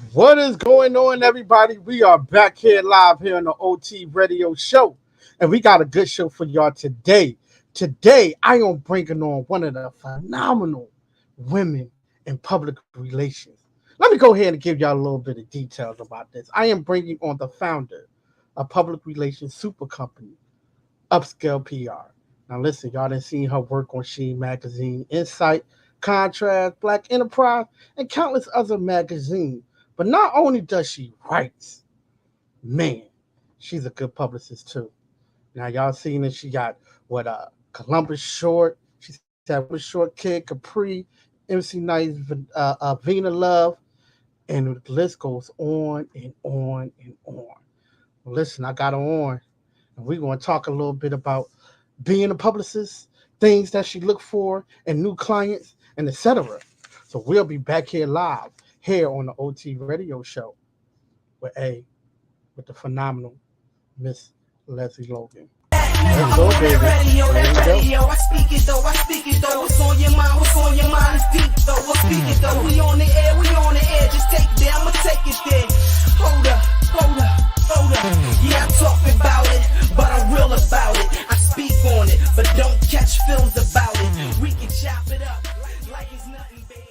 What is going on, everybody? We are back here live here on the OT Radio Show, and we got a good show for y'all today. Today, I am bringing on one of the phenomenal women in public relations. Let me go ahead and give y'all a little bit of details about this. I am bringing on the founder of public relations super company, Upscale PR. Now, listen, y'all done seen her work on Sheen Magazine, Insight, Contrast, Black Enterprise, and countless other magazines. But not only does she write, man, she's a good publicist too. Now y'all seen that she got what Columbus Short, she said Columbus Short Kid, Capri, MC Nice, Vina Love, and the list goes on and on and on. Well, listen, I got her on, and we're going to talk a little bit about being a publicist, things that she look for, and new clients, and etc. So we'll be back here live here on the OT Radio Show with with the phenomenal Miss Lesley Logan. Let's go, baby. I speak it though, what's on your mind, is deep though, I speak it though, we on the air, just take it there, I'ma take it there, hold up, yeah, I talk about it, but I'm real about it, I speak on it, but don't catch films about it, we can chop it up, like it's nothing, baby.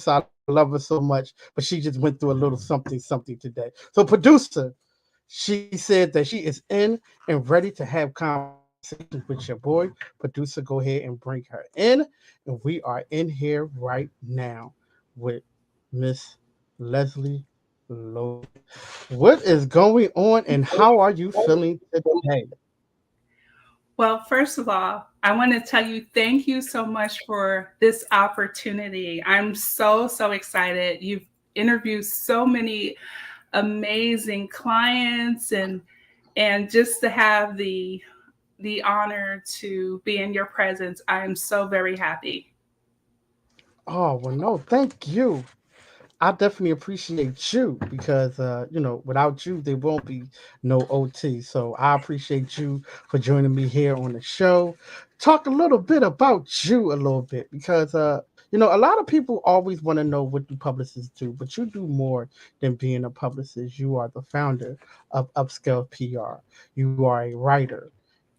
I love her so much, but she just went through a little something today. So, producer, she said that she is in and ready to have conversations with your boy. Producer, go ahead and bring her in. And we are in here right now with Miss Lesley Logan. What is going on and how are you feeling today? Well, first of all, I want to tell you thank you so much for this opportunity. I'm so excited. You've interviewed so many amazing clients and just to have the honor to be in your presence. I am so very happy. Oh, well, no, thank you. I definitely appreciate you because without you there won't be no OT. So I appreciate you for joining me here on the show. Talk a little bit about you a little bit because a lot of people always want to know what do publicists do, but you do more than being a publicist. You are the founder of Upscale PR. You are a writer.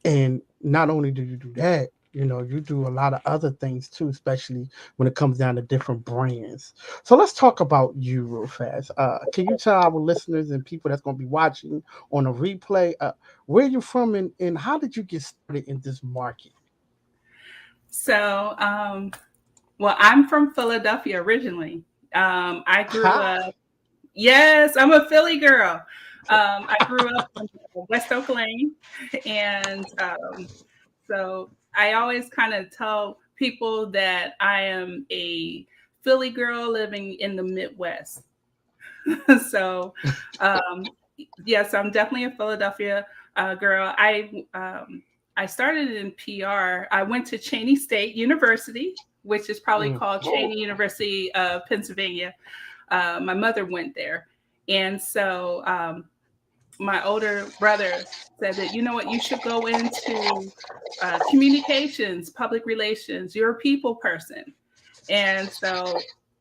And not only do you do that, you do a lot of other things too, especially when it comes down to different brands. So let's talk about you real fast. Can you tell our listeners and people that's going to be watching on a replay where you're from and how did you get started in this market? So, well, I'm from Philadelphia originally. I grew Ha! up, yes, I'm a Philly girl. I grew up in West Oak Lane, and so I always kind of tell people that I am a Philly girl living in the Midwest. So, um, yes, I'm definitely a Philadelphia girl. I started in PR. I went to Cheney State University, which is probably Mm. called Cheney University of Pennsylvania. My mother went there, and so my older brother said that, you know what, you should go into communications, public relations. You're a people person. And so,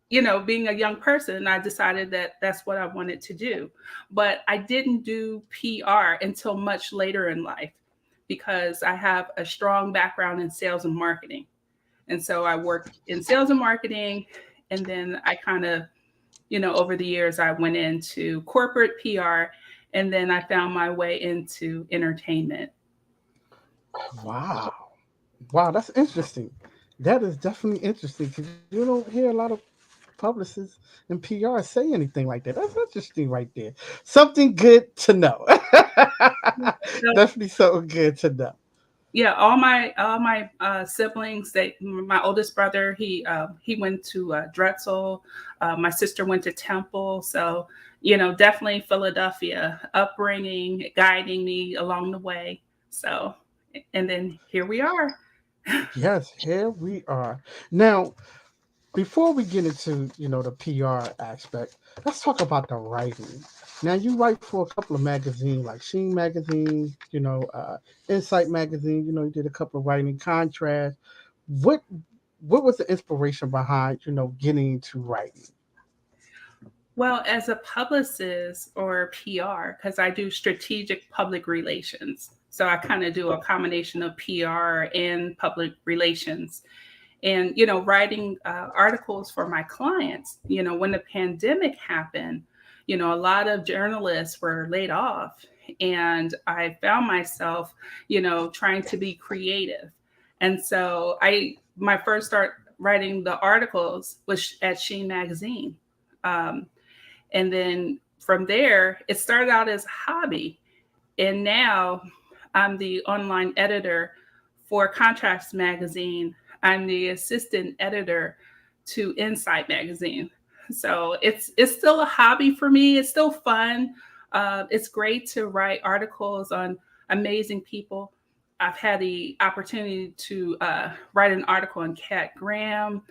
being a young person, I decided that that's what I wanted to do. But I didn't do PR until much later in life because I have a strong background in sales and marketing. And so I worked in sales and marketing. And then I kind of, over the years, I went into corporate PR. And then I found my way into entertainment. Wow. Wow, that's interesting. That is definitely interesting because you don't hear a lot of publicists and PR say anything like that. That's interesting right there. Something good to know. So, Definitely something good to know. yeah, all my siblings. My oldest brother, he went to Drexel. My sister went to Temple. So definitely Philadelphia upbringing, guiding me along the way. So, and then here we are. Yes, here we are. Now, before we get into the PR aspect, let's talk about the writing. Now, you write for a couple of magazines like Sheen Magazine, Insight Magazine. You did a couple of writing contrast. What what was the inspiration behind getting into writing? Well, as a publicist or PR, because I do strategic public relations. So I kind of do a combination of PR and public relations. And, writing articles for my clients, when the pandemic happened, a lot of journalists were laid off. And I found myself, trying to be creative. And so my first start writing the articles was at Sheen Magazine. Um, and then from there, it started out as a hobby. And now I'm the online editor for Contrast Magazine. I'm the assistant editor to Insight Magazine. So it's still a hobby for me. It's still fun. It's great to write articles on amazing people. I've had the opportunity to write an article on Cat Graham,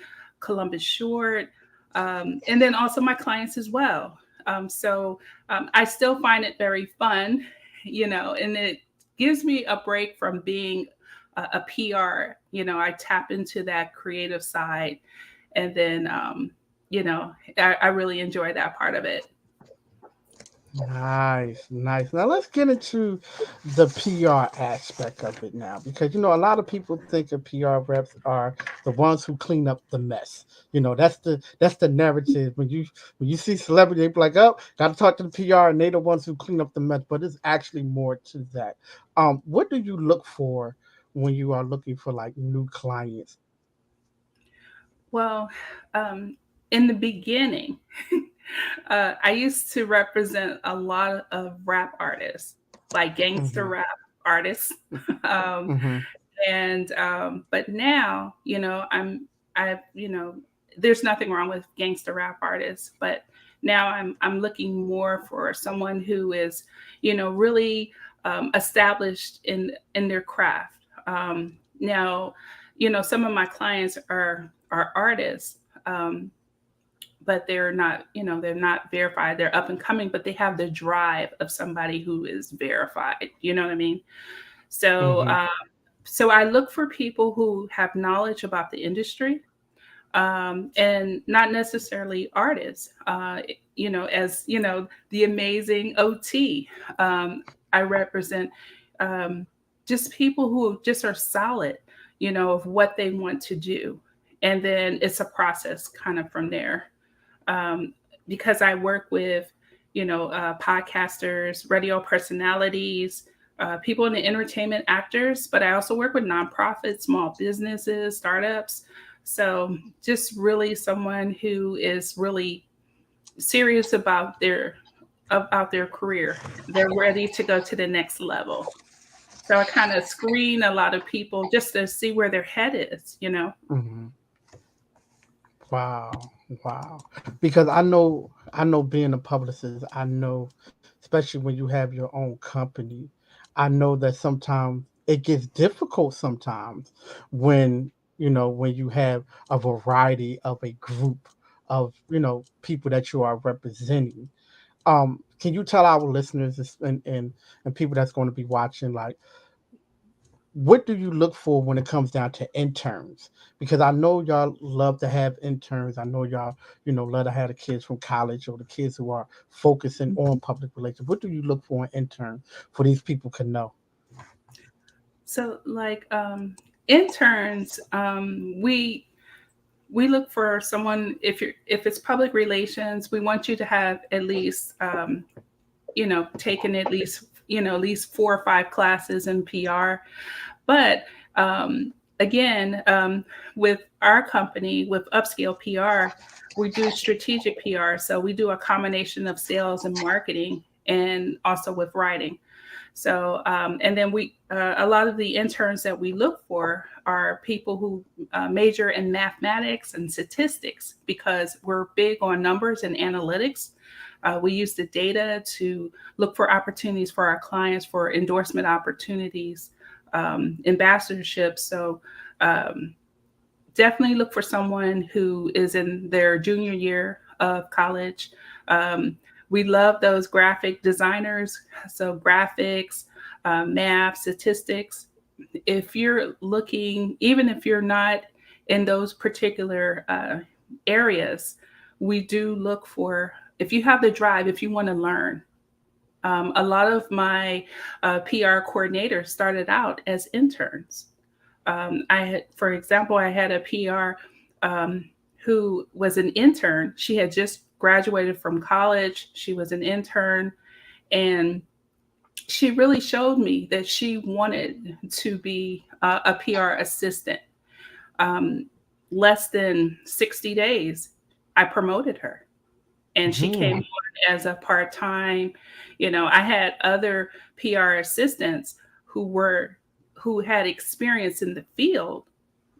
Columbus Short, and then also my clients as well. So I still find it very fun, and it gives me a break from being a PR. I tap into that creative side, and then I really enjoy that part of it. Nice, nice. Now let's get into the PR aspect of it now, because a lot of people think of PR reps are the ones who clean up the mess. That's the narrative. When you see celebrity, they be like, "Oh, got to talk to the PR," and they the ones who clean up the mess. But it's actually more to that. What do you look for when you are looking for like new clients? Well, in the beginning, I used to represent a lot of rap artists, like gangster Hmm. rap artists. um, Hmm. and but now, there's nothing wrong with gangster rap artists, but now I'm looking more for someone who is, really established in their craft. Now, some of my clients are artists. But they're not verified. They're up and coming, but they have the drive of somebody who is verified. You know what I mean? So, Hmm. so I look for people who have knowledge about the industry, and not necessarily artists. As the amazing OT, I represent just people who just are solid, of what they want to do, and then it's a process kind of from there. um, because I work with, podcasters, radio personalities, people in the entertainment, actors, but I also work with nonprofits, small businesses, startups. So just really someone who is really serious about their career. They're ready to go to the next level. So I kind of screen a lot of people just to see where their head is. Hmm. Wow, wow. Because I know being a publicist, I know, especially when you have your own company, I know that sometimes it gets difficult sometimes when when you have a variety of a group of people that you are representing. Can you tell our listeners and people that's going to be watching, like, what do you look for when it comes down to interns? Because I know y'all love to have interns. I know y'all, love to have the kids from college or the kids who are focusing on public relations. What do you look for in interns for these people can know? So like interns, we look for someone. If it's public relations, we want you to have at least taken at least 4 or 5 classes in PR. But again, with our company, with Upscale PR, we do strategic PR. So we do a combination of sales and marketing, and also with writing. So, and then a lot of the interns that we look for are people who major in mathematics and statistics, because we're big on numbers and analytics. We use the data to look for opportunities for our clients, for endorsement opportunities, ambassadorships. So definitely look for someone who is in their junior year of college. We love those graphic designers, so graphics, math, statistics. If you're looking, even if you're not in those particular areas, we do look for, if you have the drive, if you want to learn. A lot of my PR coordinators started out as interns. For example, I had a PR who was an intern. She had just graduated from college. She was an intern, and she really showed me that she wanted to be a PR assistant. Less than 60 days, I promoted her, and she came on as a part-time. I had other PR assistants who had experience in the field,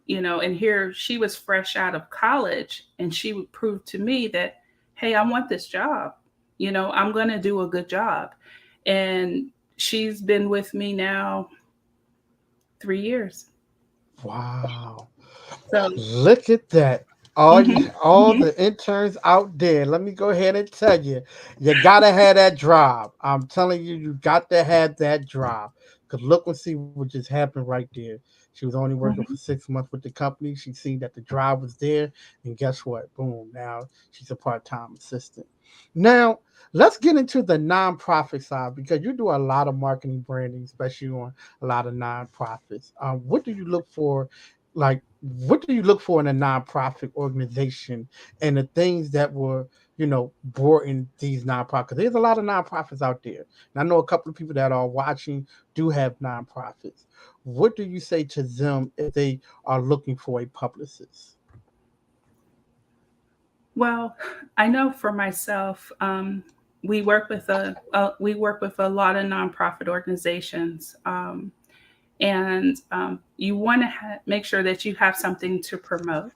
and here she was fresh out of college, and she would prove to me that, hey, I want this job. I'm going to do a good job. And she's been with me now 3 years. Wow. So Look at that. All the interns out there, let me go ahead and tell you, you gotta have that drive. I'm telling you, you got to have that drive. Because look and see what just happened right there. She was only working for 6 months with the company. She seen that the drive was there, and guess what? Boom! Now she's a part-time assistant. Now let's get into the nonprofit side, because you do a lot of marketing branding, especially on a lot of nonprofits. What do you look for? Like, what do you look for in a nonprofit organization, and the things that were, brought in these nonprofits? 'Cause there's a lot of nonprofits out there. And I know a couple of people that are watching do have nonprofits. What do you say to them if they are looking for a publicist? Well, I know for myself, we work with a lot of nonprofit organizations, and you want to make sure that you have something to promote.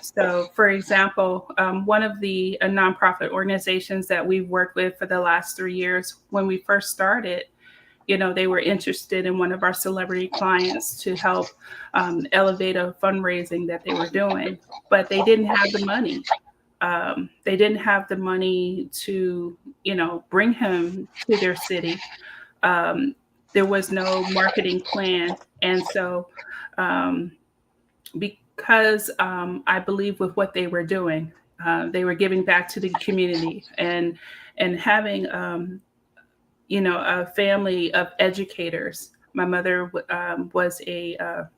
So, for example, one of the nonprofit organizations that we've worked with for the last 3 years, when we first started, they were interested in one of our celebrity clients to help elevate a fundraising that they were doing, but they didn't have the money. They didn't have the money to, bring him to their city. There was no marketing plan. And so, because I believe with what they were doing, they were giving back to the community, and having a family of educators. My mother was a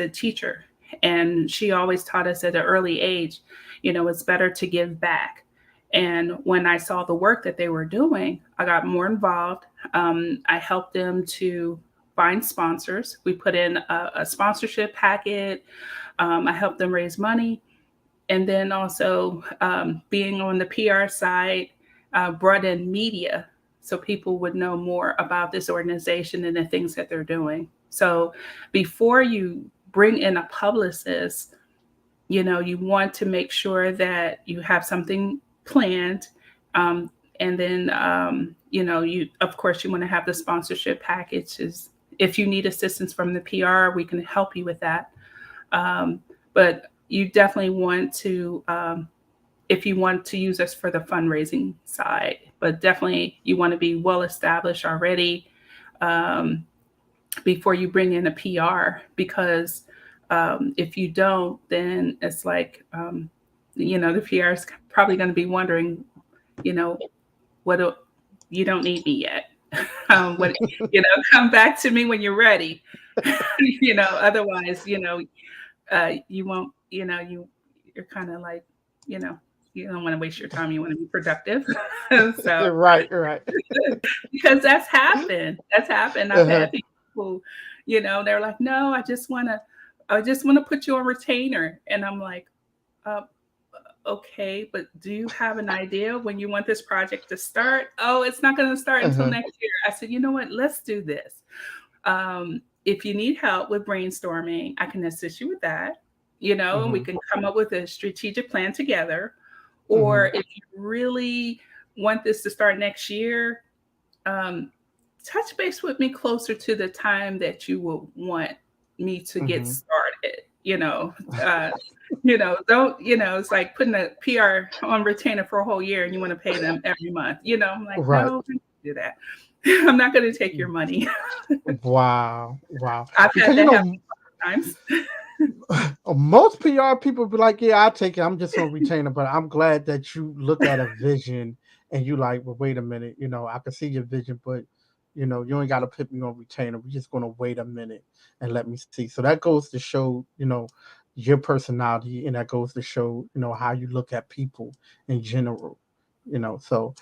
teacher, and she always taught us at an early age, it's better to give back. And when I saw the work that they were doing, I got more involved. I helped them to find sponsors. We put in a sponsorship packet. I helped them raise money. And then also being on the PR side, brought in media so people would know more about this organization and the things that they're doing. So before you bring in a publicist, you want to make sure that you have something planned. And then, of course, you want to have the sponsorship packages. If you need assistance from the PR, we can help you with that. But you definitely want to, if you want to use us for the fundraising side, but definitely you want to be well established already before you bring in a PR, because if you don't, then it's like, the PR is probably going to be wondering, what you don't need me yet. Come back to me when you're ready. Otherwise, you won't, you're kind of like, you don't want to waste your time. You want to be productive. So Right. because that's happened. That's happened. I've Uh-huh. had people who, they're like, no, I just want to put you on retainer. And I'm like, uh, okay, but do you have an idea when you want this project to start? Oh, it's not going to start until Uh-huh. next year. I said, you know what? Let's do this. If you need help with brainstorming, I can assist you with that, and we Mhm. can come up with a strategic plan together. Or Mhm. if you really want this to start next year, touch base with me closer to the time that you will want me to get Mhm. started. Don't, it's like putting a PR on retainer for a whole year and you want to pay them every month. I'm like, Right. no, I can't do that. I'm not going to take your money. Wow. I've had Because that happen times. most PR people be like, yeah, I'll take it. I'm just on retainer, but I'm glad that you look at a vision and you like, well, wait a minute, I can see your vision, but you ain't got to put me on retainer. We're just gonna wait a minute and let me see. So that goes to show, your personality, and that goes to show, how you look at people in general. So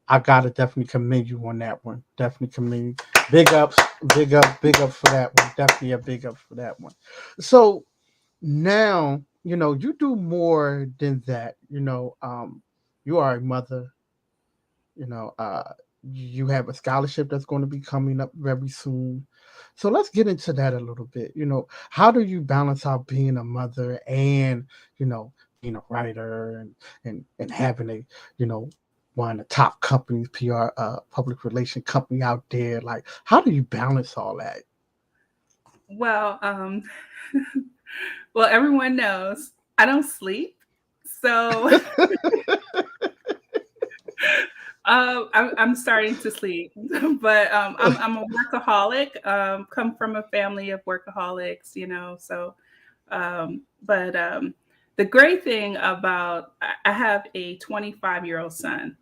I gotta definitely commend you on that one. Definitely commend you. Big up for that one. Definitely a big up for that one. So now, you do more than that. You are a mother, you know, uh, you have a scholarship that's going to be coming up very soon. So let's get into that a little bit. How do you balance out being a mother and, being a writer and having one of the top companies, PR, public relation company out there? Like, how do you balance all that? Well, well, everyone knows I don't sleep. So I'm starting to sleep, but I'm a workaholic. Come from a family of workaholics, So, but the great thing about I have a 25-year-old son.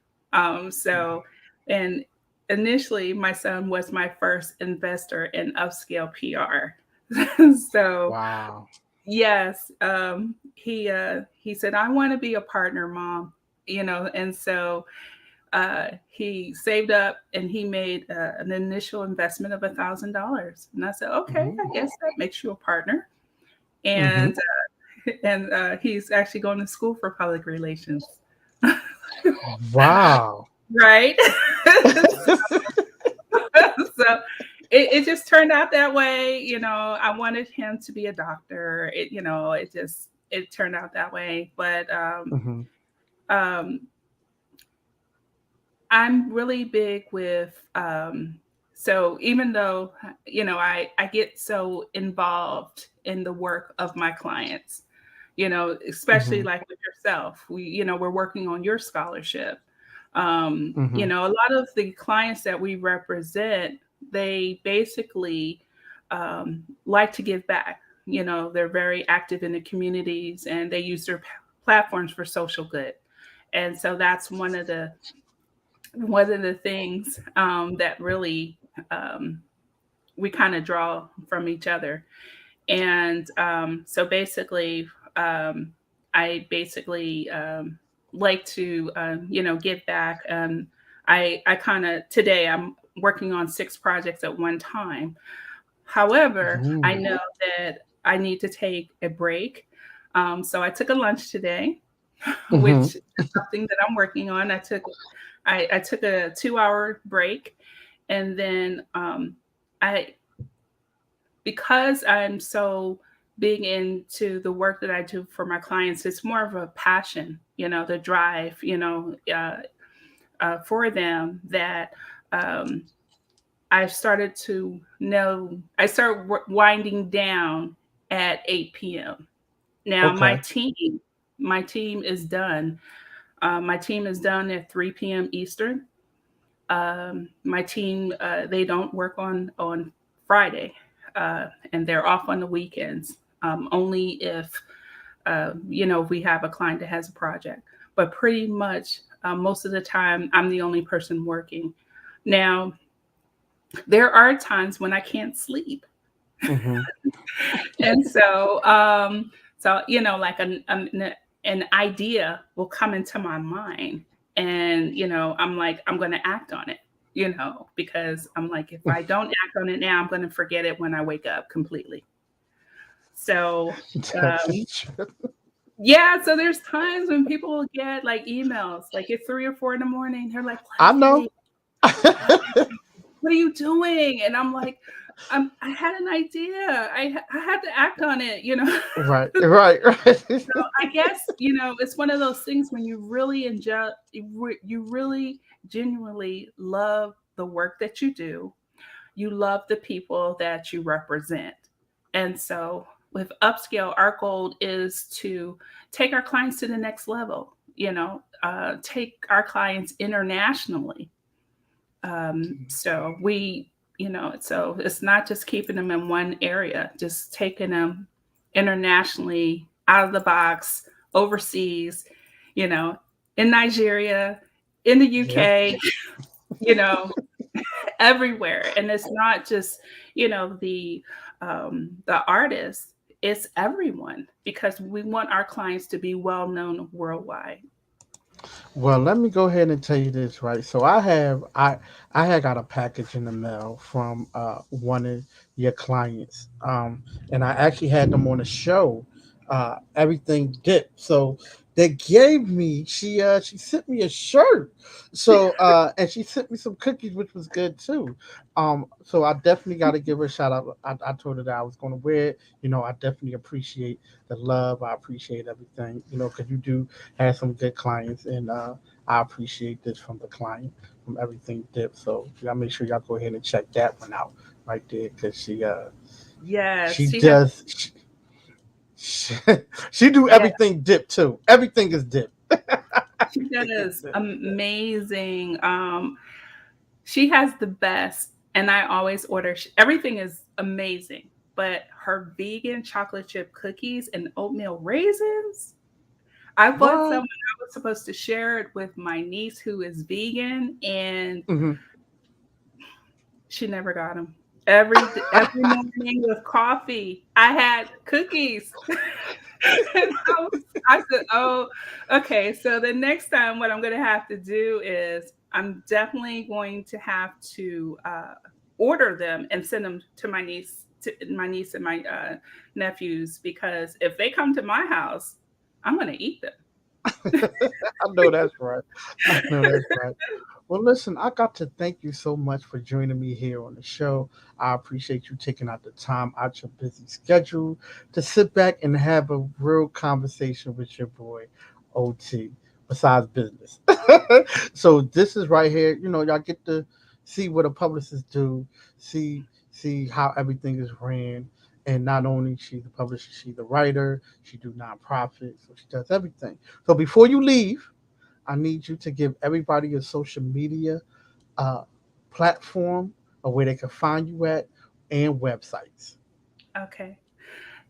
So, and initially, my son was my first investor in Upscale PR. So, Wow. yes, he said, "I want to be a partner, Mom." And so he saved up and he made an initial investment of $1,000. And I said, okay, I guess that makes you a partner. Mm-hmm. And he's actually going to school for public relations. Wow. Right. So it just turned out that way. I wanted him to be a doctor. It turned out that way. But Mm-hmm. um, I'm really big with so even though I get so involved in the work of my clients, especially Mm-hmm. like with yourself, we're working on your scholarship. Mm-hmm. A lot of the clients that we represent, they basically like to give back. They're very active in the communities and they use their platforms for social good. And so that's one of the things that really we kind of draw from each other. And so basically, I basically like to, give back. I kind of, today I'm working on 6 projects at one time. However, I Mm-hmm. know that I need to take a break. So I took a lunch today, Mm-hmm. which is something that I'm working on. I took a 2-hour break, and then I because I'm so big into the work that I do for my clients, it's more of a passion, the drive, for them that um, I've started to know. I start winding down at 8 p.m. Now Okay. my team is done. My team is done at 3 p.m. Eastern. My team, they don't work on Friday, and they're off on the weekends. Only if if we have a client that has a project. But pretty much most of the time, I'm the only person working. Now, there are times when I can't sleep, Mm-hmm. and so like an idea will come into my mind, and I'm like, I'm going to act on it, because I'm like, if I don't act on it now, I'm going to forget it when I wake up completely. So That um, is true. yeah, so there's times when people will get like emails, like at 3 or 4 in the morning. They're like, I Leslie, know. what are you doing? And I'm like, I had an idea. I had to act on it. Right, right, right. So I guess, it's one of those things when you really enjoy, you really genuinely love the work that you do. You love the people that you represent. And so with Upscale, our goal is to take our clients to the next level, take our clients internationally. So so it's not just keeping them in one area, just taking them internationally, out of the box, overseas, you know, in Nigeria, in the Yeah. UK, you know, everywhere. And it's not just, the artists, it's everyone, because we want our clients to be well known worldwide. Well, let me go ahead and tell you this, right? So I had got a package in the mail from one of your clients, and I actually had them on a show. Everything dipped, so they gave me. She sent me a shirt, so and she sent me some cookies, which was good too. So I definitely got to give her a shout out. I told her that I was going to wear it. I definitely appreciate the love. I appreciate everything. Because you do had some good clients, and I appreciate this from the client, from everything dip. So y'all make sure y'all go ahead and check that one out right there, because she Yes, she has. does she, she do Yeah, everything dip too. Everything is dip. she Everything is does dip. amazing. She has the best, and I always order. Everything is amazing, but her vegan chocolate chip cookies and oatmeal raisins. I bought some. What? I was supposed to share it with my niece who is vegan, and Hmm. she never got them. Every morning with coffee, I had cookies. And I said, "Oh, okay. So the next time, what I'm going to have to do is I'm definitely going to have to order them and send them to my niece and my nephews, because if they come to my house, I'm going to eat them." I know that's right. I know that's right. Well, listen, I got to thank you so much for joining me here on the show. I appreciate you taking out the time out your busy schedule to sit back and have a real conversation with your boy, OT, besides business. So this is right here. Y'all get to see what a publicist do, see how everything is ran. And not only she the publisher, she the writer, she do nonprofit, so she does everything. So before you leave, I need you to give everybody your social media uh, platform or where they can find you at, and websites. Okay.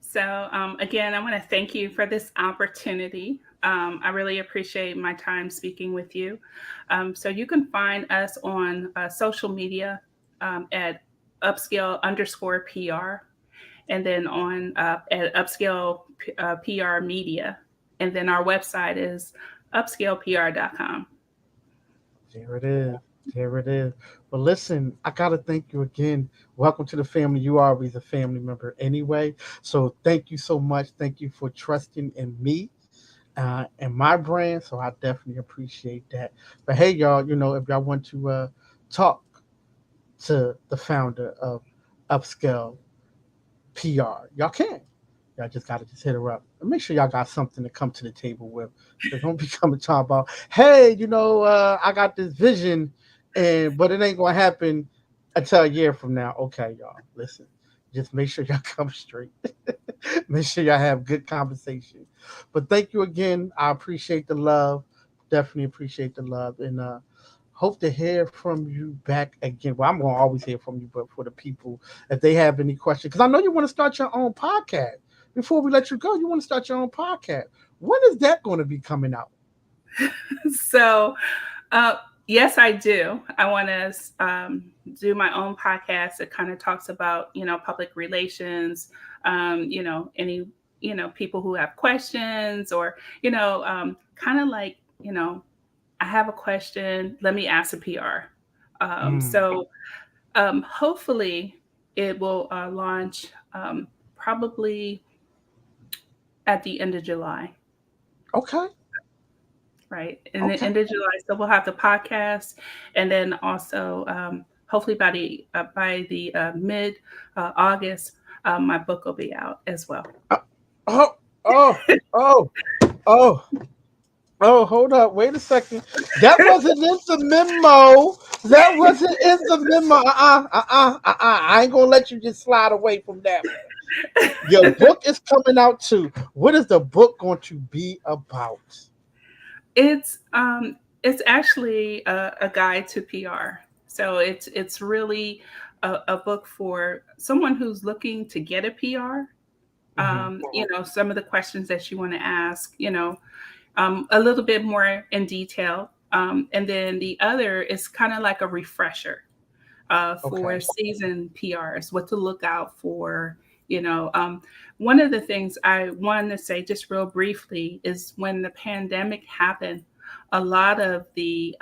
So, again, I want to thank you for this opportunity. I really appreciate my time speaking with you. So, you can find us on social media at upscale underscore PR, and then on at upscale PR media. And then our website is upscalepr.com. There it is. There it is. But listen, I gotta thank you again. Welcome to the family. You are always a family member anyway. So thank you so much. Thank you for trusting in me and my brand. So I definitely appreciate that. But hey, y'all, if y'all want to talk to the founder of Upscale PR, y'all can. Y'all just gotta just hit her up and make sure y'all got something to come to the table with. So don't be coming talking about, hey, I got this vision, but it ain't gonna happen until a year from now. Okay, y'all, listen. Just make sure y'all come straight. Make sure y'all have good conversation. But thank you again. I appreciate the love. Definitely appreciate the love, and hope to hear from you back again. Well, I'm gonna always hear from you, but for the people, if they have any questions, because I know you want to start your own podcast. Before we let you go, you want to start your own podcast. When is that going to be coming out? So, uh, yes, I do. I want to do my own podcast that kind of talks about, public relations, any people who have questions, or, kind of like, I have a question, let me ask a PR. So hopefully it will launch probably at the end of July. Okay. Right. In the Okay. end of July. So we'll have the podcast, and then also hopefully by the mid August, my book will be out as well. Oh, oh, oh, oh, oh, hold up. Wait a second. That wasn't in the memo. That wasn't in the memo. I ain't gonna let you just slide away from that one. Your book is coming out too. What is the book going to be about? It's actually a guide to PR. So it's really a book for someone who's looking to get a PR. Mm-hmm. Some of the questions that you want to ask, a little bit more in detail. And then the other is kind of like a refresher for Okay. seasoned PRs, what to look out for. One of the things I wanted to say just real briefly is when the pandemic happened, a lot of the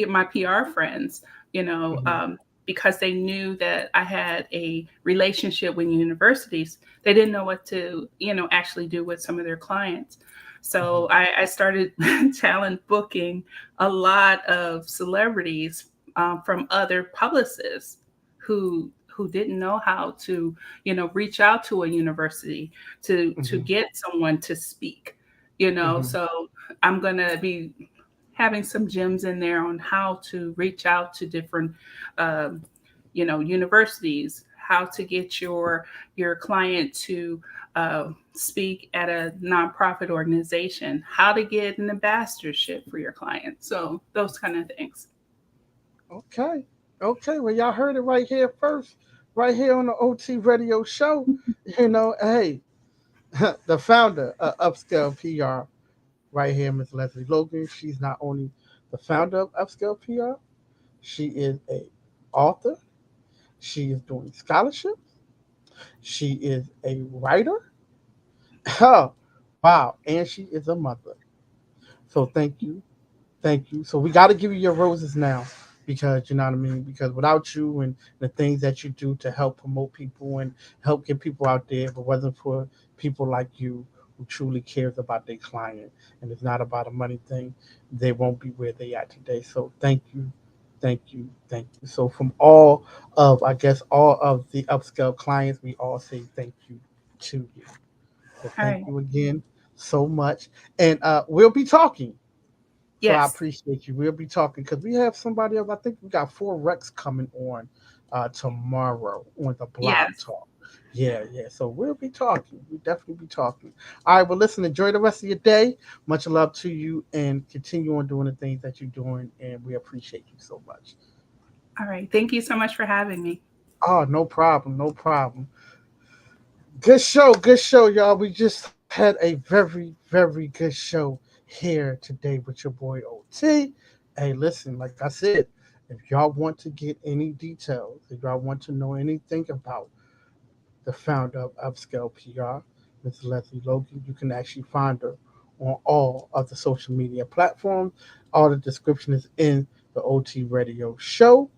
my PR friends, Mm-hmm. because they knew that I had a relationship with universities, they didn't know what to, actually do with some of their clients. Mm-hmm. So I started talent booking a lot of celebrities from other publicists who didn't know how to, reach out to a university to Mm-hmm. get someone to speak. Mm-hmm. So I'm gonna be having some gems in there on how to reach out to different, universities, how to get your client to speak at a nonprofit organization, how to get an ambassadorship for your client. So those kind of things. Okay. Okay. Well, y'all heard it right here first, right here on the OT Radio Show. Hey, the founder of Upscale PR, right here, Miss Lesley Logan. She's not only the founder of Upscale PR, she is a author. She is doing scholarships. She is a writer. Oh, wow. And she is a mother. So thank you. Thank you. So we got to give you your roses now because you know what I mean? Because without you and the things that you do to help promote people and help get people out there, if it wasn't for people like you who truly cares about their client and it's not about a money thing, they won't be where they are today. So thank you. Thank you. Thank you. So from all of, I guess, all of the upscale clients, we all say thank you to you. So All thank right. you again so much. And we'll be talking. So I Yes. appreciate you. We'll be talking because we have somebody else. I think we got 4 Rex coming on tomorrow on the blog Yes. talk. Yeah, yeah. So we'll be talking. We'll definitely be talking. All right. Well, listen, enjoy the rest of your day. Much love to you and continue on doing the things that you're doing. And we appreciate you so much. All right. Thank you so much for having me. Oh, no problem. No problem. Good show. Good show, y'all. We just had a very, very good show here today with your boy OT. Hey, listen, like I said, if y'all want to get any details, if y'all want to know anything about the founder of Upscale PR, Ms. Lesley Logan, you can actually find her on all of the social media platforms. All the description is in the OT Radio Show.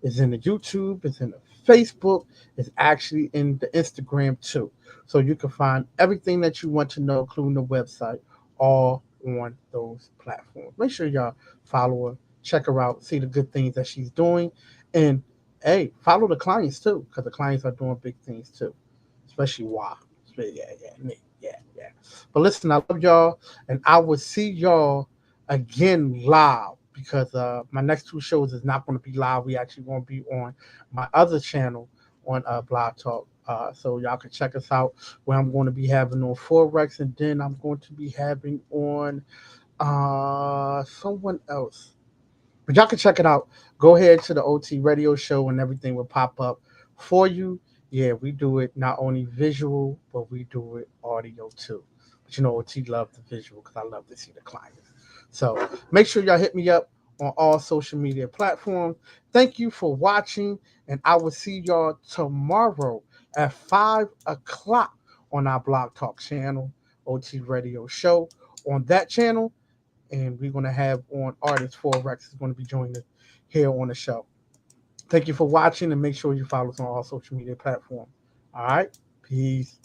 It's in the YouTube. It's in the Facebook. It's actually in the Instagram too. So you can find everything that you want to know, including the website, all on those platforms. Make sure y'all follow her, check her out, see the good things that she's doing, and hey, follow the clients too, because the clients are doing big things too, especially WA. Yeah, yeah, me. Yeah, yeah. But listen, I love y'all, and I will see y'all again live because my next 2 shows is not going to be live. We actually going to be on my other channel on Blog Talk. So y'all can check us out where I'm going to be having on Forex, and then I'm going to be having on someone else. But y'all can check it out. Go ahead to the OT Radio Show, and everything will pop up for you. Yeah, we do it not only visual, but we do it audio too. But OT love the visual because I love to see the clients. So make sure y'all hit me up on all social media platforms. Thank you for watching, and I will see y'all tomorrow at 5 o'clock on our Blog Talk channel, OT Radio Show. On that channel, and we're going to have on artist Forex is going to be joining us here on the show. Thank you for watching, and make sure you follow us on all social media platforms. All right, peace.